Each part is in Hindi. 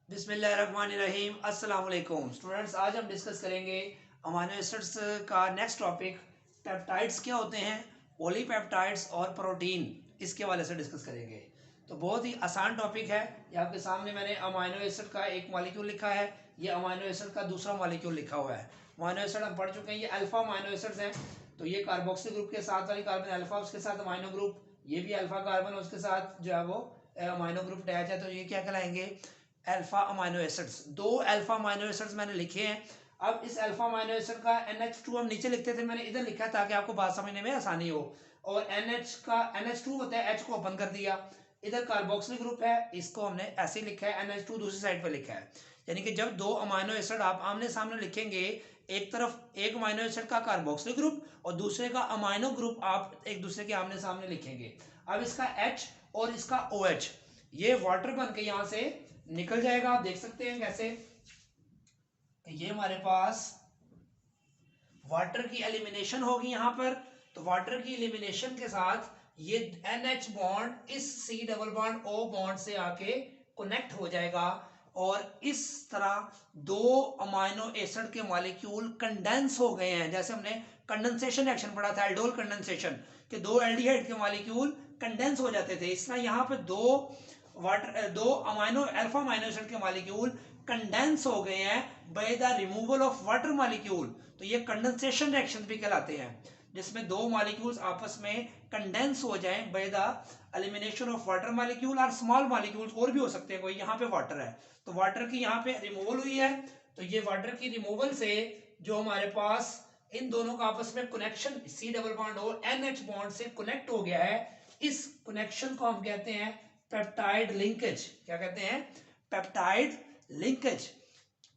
बिस्मिल्लाहिर्रहमानिर्रहीम। अस्सलाम वालेकुम स्टूडेंट्स, आज हम डिस्कस करेंगे अमीनो एसिड्स का नेक्स्ट टॉपिक पेप्टाइड्स क्या होते हैं, पॉलीपेप्टाइड्स और प्रोटीन, इसके वाले से डिस्कस करेंगे। तो बहुत ही आसान टॉपिक है। ये आपके सामने मैंने अमीनो एसिड का एक मॉलिक्यूल लिखा है, ये अमीनो एसिड का दूसरा मॉलिक्यूल लिखा हुआ है। अमीनो एसिड हम पढ़ चुके हैं, ये अल्फा अमीनो एसिड्स हैं। तो ये कार्बोक्सिल ग्रुप के साथ वाली कार्बन अल्फा, उसके साथ अमीनो ग्रुप, ये भी अल्फा कार्बन, उसके साथ जो है वो अमीनो ग्रुप अटैच है। तो ये क्या कहलाएंगे? Alpha amino acids. दो अल्फा अमीनो एसिड्स मैंने लिखे हैं। अब इस अल्फा अमीनो एसिड का NH2 हम नीचे लिखते थे, मैंने इधर लिखा ताकि आपको बात समझने में आसानी हो। और NH का NH2 होता है, H को ओपन कर दिया। इधर कार्बोक्सिल ग्रुप है, इसको हमने ऐसे लिखा है, NH2 दूसरी साइड पे लिखा है। यानी कि जब दो अमीनो एसिड आप आमने सामने लिखेंगे, एक तरफ एक अमीनो एसिड का कार्बोक्सिल ग्रुप और दूसरे का अमीनो ग्रुप आप एक दूसरे के आमने सामने लिखेंगे। अब इसका H और इसका OH, ये वाटर बन के यहां से निकल जाएगा। आप देख सकते हैं कैसे, ये हमारे पास वाटर की एलिमिनेशन होगी यहां पर। तो वाटर की एलिमिनेशन के साथ ये NH बॉन्ड इस C double bond O bond से आके कनेक्ट हो जाएगा और इस तरह दो अमीनो एसिड के मॉलिक्यूल कंडेंस हो गए हैं। जैसे हमने कंडेंसेशन एक्शन पढ़ा था, एल्डोल कंडेंसेशन, कि दो एल्डिहाइड के मॉलिक्यूल कंडेंस हो जाते थे। इस तरह यहाँ पे दो अमीनो अल्फा अमीनो एसिड के मॉलिक्यूल कंडेंस हो गए हैं by the removal of water molecule. तो ये कंडेंसेशन रिएक्शन भी कहलाते हैं, जिसमें दो मॉलिक्यूल्स आपस में कंडेंस हो जाएं by the elimination of water molecule और स्मॉल मॉलिक्यूल्स और भी हो सकते हैं। कोई यहाँ पे वाटर है तो वाटर की यहाँ पे रिमूवल हुई है। तो ये वाटर की रिमूवल से जो हमारे पास इन दोनों का आपस में कनेक्शन C डबल बॉन्ड और NH बॉन्ड से कनेक्ट हो गया है, इस कनेक्शन को हम कहते हैं पेप्टाइड लिंकेज। क्या कहते हैं? Peptide linkage.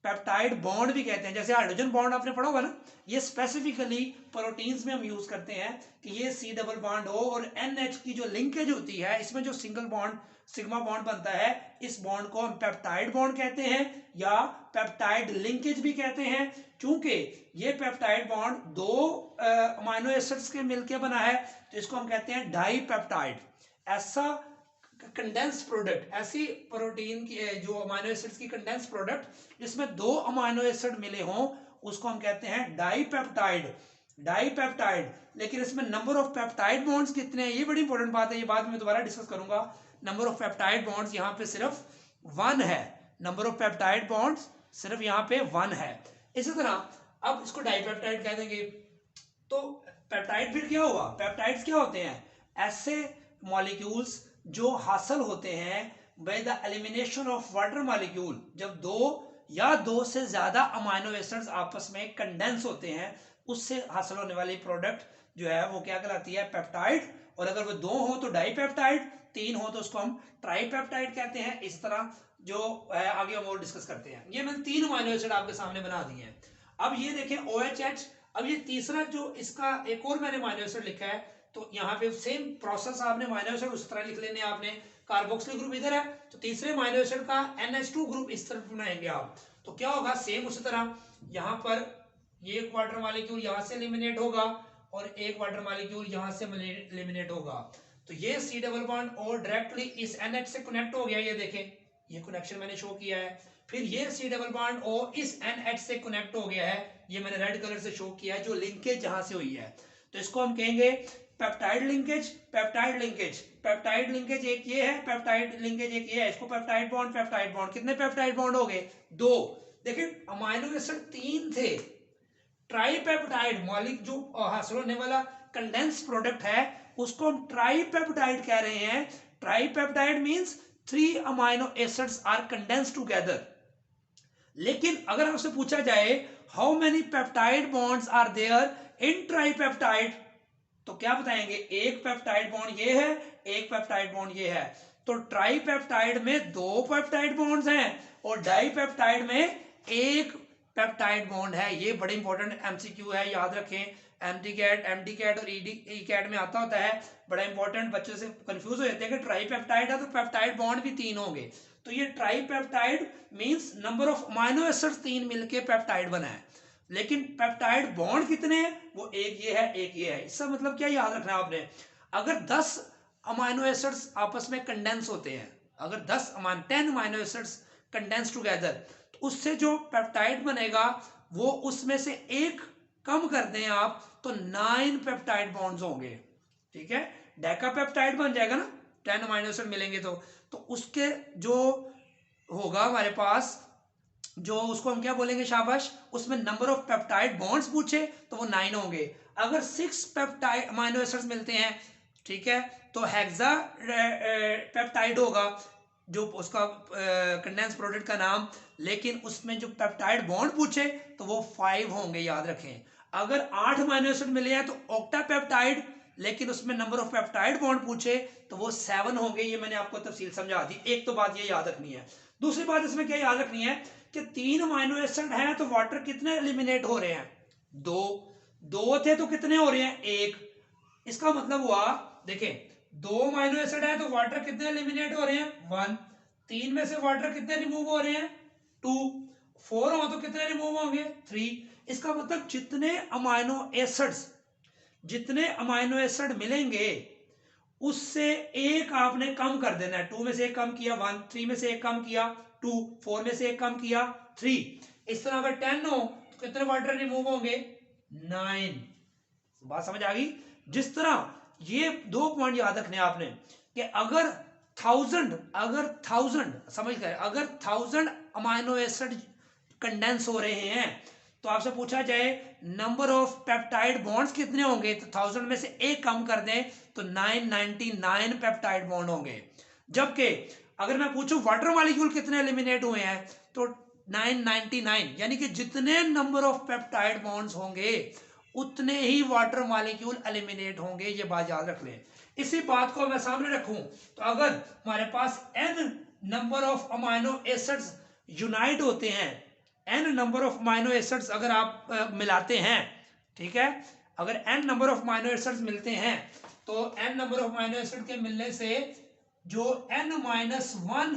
पेप्टाइड बॉन्ड भी कहते हैं। जैसे हाइड्रोजन बॉन्ड आपने पढ़ा होगा ना, ये स्पेसिफिकली प्रोटीन्स में हम यूज करते हैं कि ये C डबल बॉन्ड हो और NH की जो लिंकेज होती है, इसमें जो सिंगल बॉन्ड सिग्मा बॉन्ड बनता है, इस बॉन्ड को हम पेप्टाइड बॉन्ड कहते हैं या पेप्टाइड लिंकेज भी कहते हैं। क्योंकि ये पेप्टाइड बॉन्ड दो अमीनो एसिड्स के मिलकर बना है, तो इसको हम कहते हैं डाई पेप्टाइड। ऐसा कंडेंस प्रोडक्ट, ऐसी प्रोटीन की जो अमीनो एसिड्स की कंडेंस प्रोडक्ट जिसमें दो अमीनो एसिड मिले हों, उसको हम कहते हैं डाईपेप्टाइड। डाईपेप्टाइड। लेकिन इसमें नंबर ऑफ पेप्टाइड बॉन्ड्स कितने हैं, ये बड़ी इंपॉर्टेंट बात है, ये बाद में दोबारा डिस्कस करूंगा। नंबर ऑफ पेप्टाइड बॉन्ड्स यहाँ पे सिर्फ 1 है। नंबर ऑफ पेप्टाइड बॉन्ड्स सिर्फ यहाँ पे 1 है। इसी तरह अब इसको डाईपेप्टाइड कह देंगे। तो पेप्टाइड फिर क्या हुआ? पेप्टाइड्स क्या होते हैं? ऐसे मॉलिक्यूल्स जो हासिल होते हैं by the elimination of water molecule. जब दो या दो से ज्यादा अमीनो एसिड्स आपस में कंडेंस होते हैं, उससे हासिल होने वाली प्रोडक्ट जो है वो क्या कहलाती है? पेप्टाइड। और अगर वो दो हो तो डाईपेप्टाइड, तीन हो तो उसको हम ट्राईपेप्टाइड कहते हैं। इस तरह जो है आगे हम और डिस्कस करते हैं। ये मैंने 3 अमीनो एसिड आपके सामने बना दिए हैं। अब ये देखें OHH। अब ये तीसरा जो इसका एक और मैंने अमीनो एसिड लिखा है, तो यहाँ पे सेम प्रोसेस आपने अमीनो एसिड उस तरह लिख लेने। आपने कार्बोक्सिल ग्रुप इधर है तो तीसरे अमीनो एसिड का NH2 ग्रुप इस तरफ बनाएंगे आप। तो क्या होगा? सेम उसी तरह यहाँ पर ये एक वाटर मॉलिक्यूल यहाँ से एलिमिनेट होगा और एक वाटर मॉलिक्यूल यहाँ से एलिमिनेट होगा। तो ये C डबल बॉन्ड और डायरेक्टली इस NH से कनेक्ट हो गया। ये देखें, ये कनेक्शन मैंने शो किया है। फिर ये C डबल बॉन्ड और इस NH से कनेक्ट हो गया है, ये मैंने रेड कलर से शो किया है, जो लिंकेज जहां से हुई है। तो इसको हम कहेंगे peptide linkage. Peptide linkage, peptide linkage एक ये है, पेप्टाइड लिंकेज एक ये है। इसको पेप्टाइड बॉन्ड, पेप्टाइड बॉन्ड, कितने पेप्टाइड बॉन्ड हो गए? 2। देखिए अमीनो एसिड 3 थे। ट्राईपेप्टाइड मॉलिक्यूल जो हासिल होने वाला कंडेंस प्रोडक्ट है, उसको हम ट्राईपेप्टाइड कह रहे हैं। Tripeptide means 3 amino acids are condense together. लेकिन अगर हमसे पूछा जाए how many peptide bonds are there in tripeptide, तो क्या बताएंगे? एक पेप्टाइड बॉन्ड ये है, एक पेप्टाइड बॉन्ड ये है। तो ट्राईपेप्टाइड में 2 पेप्टाइड बॉन्ड्स हैं और डाईपेप्टाइड में एक पेप्टाइड बॉन्ड है। ये बड़ी इंपॉर्टेंट MCQ है, याद रखें। MD और ED में आता होता है, बड़ा इंपॉर्टेंट। बच्चे से कंफ्यूज हो जाते हैं कि ट्राईपेप्टाइड है तो पेप्टाइड बॉन्ड भी 3 होंगे। तो ये tripeptide means number of amino acids 3 मिलके पेप्टाइड बना है। लेकिन पेप्टाइड बॉन्ड कितने हैं? वो एक ये है, एक ये है। इसका मतलब क्या याद रखना है आपने? अगर 10 अमीनो एसिड्स आपस में कंडेंस होते हैं, अगर 10 amino 10 amino acids condense together, तो उससे जो पेप्टाइड बनेगा वो उसमें से एक कम कर दें आप तो 9 पेप्टाइड बॉन्ड्स होंगे, ठीक है। डेकापेप्टाइड बन जाएगा ना, 10 अमीनो एसिड मिलेंगे तो उसके जो होगा हमारे पास, जो उसको हम क्या बोलेंगे शाबाश, उसमें नंबर ऑफ पेप्टाइड बॉन्ड्स पूछे तो वो 9 होंगे। अगर 6 पेप्टाइड अमीनो एसिड्स मिलते हैं, ठीक है, तो हेक्सा पेप्टाइड होगा जो उसका कंडेंस प्रोडक्ट का नाम, लेकिन उसमें जो पेप्टाइड बॉन्ड पूछे तो वो 5 होंगे, याद रखें। अगर 8 अमीनो एसिड मिले हैं तो ऑक्टा पेप्टाइड, लेकिन उसमें नंबर ऑफ पेप्टाइड बॉन्ड पूछे तो वो 7 होंगे। ये मैंने आपको तफसील समझा दी। एक तो बात ये याद रखनी है। दूसरी बात इसमें क्या याद रखनी है कि 3 अमीनो एसिड हैं तो वाटर कितने एलिमिनेट हो रहे हैं, 2 थे तो कितने हो रहे हैं, 1। इसका मतलब हुआ, देखें, 2 अमीनो एसिड है तो वाटर कितने एलिमिनेट हो रहे हैं, 1। 3 में से वाटर कितने रिमूव हो रहे हैं, 2। 4 हो तो कितने रिमूव होंगे, 3। इसका मतलब जितने अमीनो एसिड मिलेंगे उससे एक आपने कम कर देना है। 2 में से एक कम किया 1, 3 में से एक कम किया 2, 4 में से एक कम किया 3। इस तरह अगर 10 हो तो कितने वाटर रिमूव होंगे, 9। बात समझ आ गई। जिस तरह ये 2 पॉइंट याद रखने आपने कि अगर 1000 समझ गए, अगर 1000 अमीनो एसिड कंडेंस हो रहे हैं तो आपसे पूछा जाए नंबर ऑफ पेप्टाइड बॉन्ड्स कितने होंगे, तो 1000 में से एक कम कर दें तो 999 पेप्टाइड बॉन्ड होंगे। जबकि अगर मैं पूछूं वाटर मॉलिक्यूल कितने एलिमिनेट हुए हैं तो 999, यानी कि जितने नंबर ऑफ पेप्टाइड बॉन्ड्स होंगे उतने ही वाटर मॉलिक्यूल एलिमिनेट होंगे। ये बात याद रख लें। इसी बात को मैं सामने रखूं तो अगर हमारे पास n number of amino acids unite होते हैं, n number of amino acids अगर आप मिलाते हैं, ठीक है, अगर n number of amino acids मिलते हैं तो n number of amino acid के मिलने से जो n-1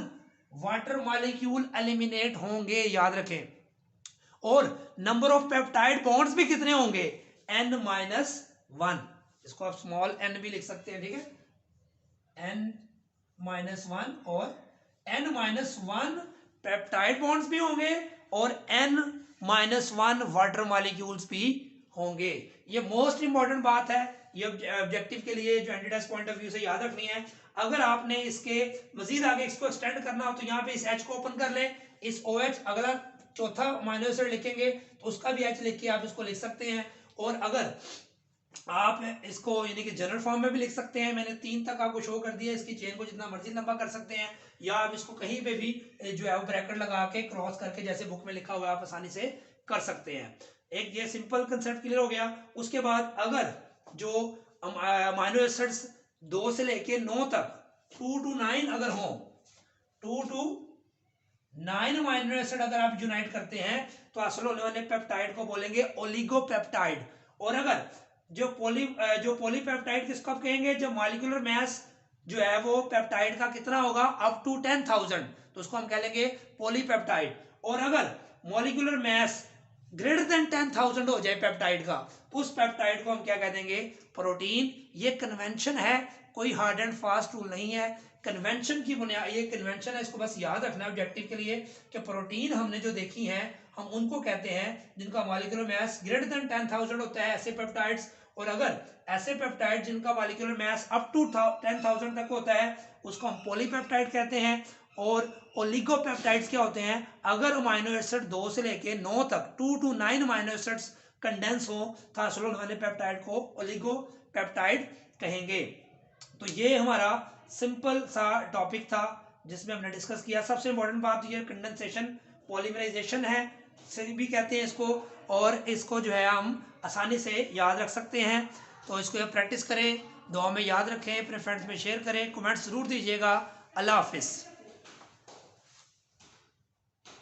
वाटर मॉलिक्यूल एलिमिनेट होंगे, याद रखें। और नंबर ऑफ पेप्टाइड बॉन्ड्स भी कितने होंगे, n-1। इसको आप स्मॉल n भी लिख सकते हैं, ठीक है, n-1 और n-1 पेप्टाइड बॉन्ड्स भी होंगे और n-1 वाटर मॉलिक्यूल्स भी होंगे। ये मोस्ट इंपॉर्टेंट बात है, ये ऑब्जेक्टिव के लिए जो एंटीटेस्ट पॉइंट ऑफ व्यू से याद रखनी है। अगर आपने इसके मजीद आगे इसको एक्सटेंड करना हो तो यहाँ पे इस H को ओपन कर लें, इस OH अगला चौथा अमीनो एसिड लिखेंगे तो उसका भी H लिख के आप इसको लिख सकते हैं। और अगर आप इसको यानी कि जनरल फॉर्म में भी लिख सकते हैं, मैंने 3 तक आपको शो कर दिया, इसकी चेन को जितना मर्जी लंबा कर सकते हैं, या आप इसको कहीं पे भी जो है वो ब्रैकेट लगा के क्रॉस करके जैसे बुक में लिखा हुआ है आप आसानी से कर सकते हैं। एक ये सिंपल कंसेप्ट क्लियर हो गया। उसके बाद अगर जो अमीनो एसिड्स 2 से लेके 9 तक 2 to 9 अगर हो, 2 to 9 अमीनो एसिड अगर आप यूनाइट करते हैं तो असल होने वाले पेप्टाइड को बोलेंगे ओलिगोपेप्टाइड। और अगर जो पॉलीपेप्टाइड किसको आप कहेंगे, जब मॉलिक्यूलर मास जो है वो पेप्टाइड का कितना होगा अप टू 10,000 तो उसको हम कह लेंगे पॉलीपेप्टाइड। और अगर मॉलिक्यूलर मास ग्रेटर देन 10,000 हो जाए पेप्टाइड का तो उस पेप्टाइड को हम क्या कह देंगे, प्रोटीन। ये कन्वेंशन है, कोई हार्ड एंड फास्ट रूल नहीं है, कन्वेंशन की बुनियाद, ये कन्वेंशन है, इसको बस याद रखना है ऑब्जेक्टिव के लिए कि प्रोटीन हमने जो देखी हैं हम उनको कहते हैं जिनका मॉलिक्यूलर मास ग्रेटर देन 10,000 होता है, ऐसे पेप्टाइड्स। और अगर ऐसे पेप्टाइड जिनका मॉलिक्यूलर मास अप टू 10,000 तक होता है उसको हम पॉलीपेप्टाइड कहते हैं। और ओलिगोपेप्टाइड्स क्या होते हैं, अगर अमीनो एसिड 2 से लेके 9 तक 2 to 9 अमीनो एसिड्स कंडेंस हो तो हासिल होने वाले पेप्टाइड को ओलिगोपेप्टाइड कहेंगे। तो ये हमारा सिंपल सा टॉपिक था जिसमें हमने डिस्कस किया। सबसे इंपॉर्टेंट बात ये कंडेंसेशन, पॉलीमराइजेशन है से भी कहते हैं इसको, और इसको जो है हम आसानी से याद रख सकते हैं। तो इसको प्रैक्टिस करें, दुआ में याद रखें, अपने फ्रेंड्स में शेयर करें, कमेंट्स ज़रूर दीजिएगा। अल्लाह हाफिज़।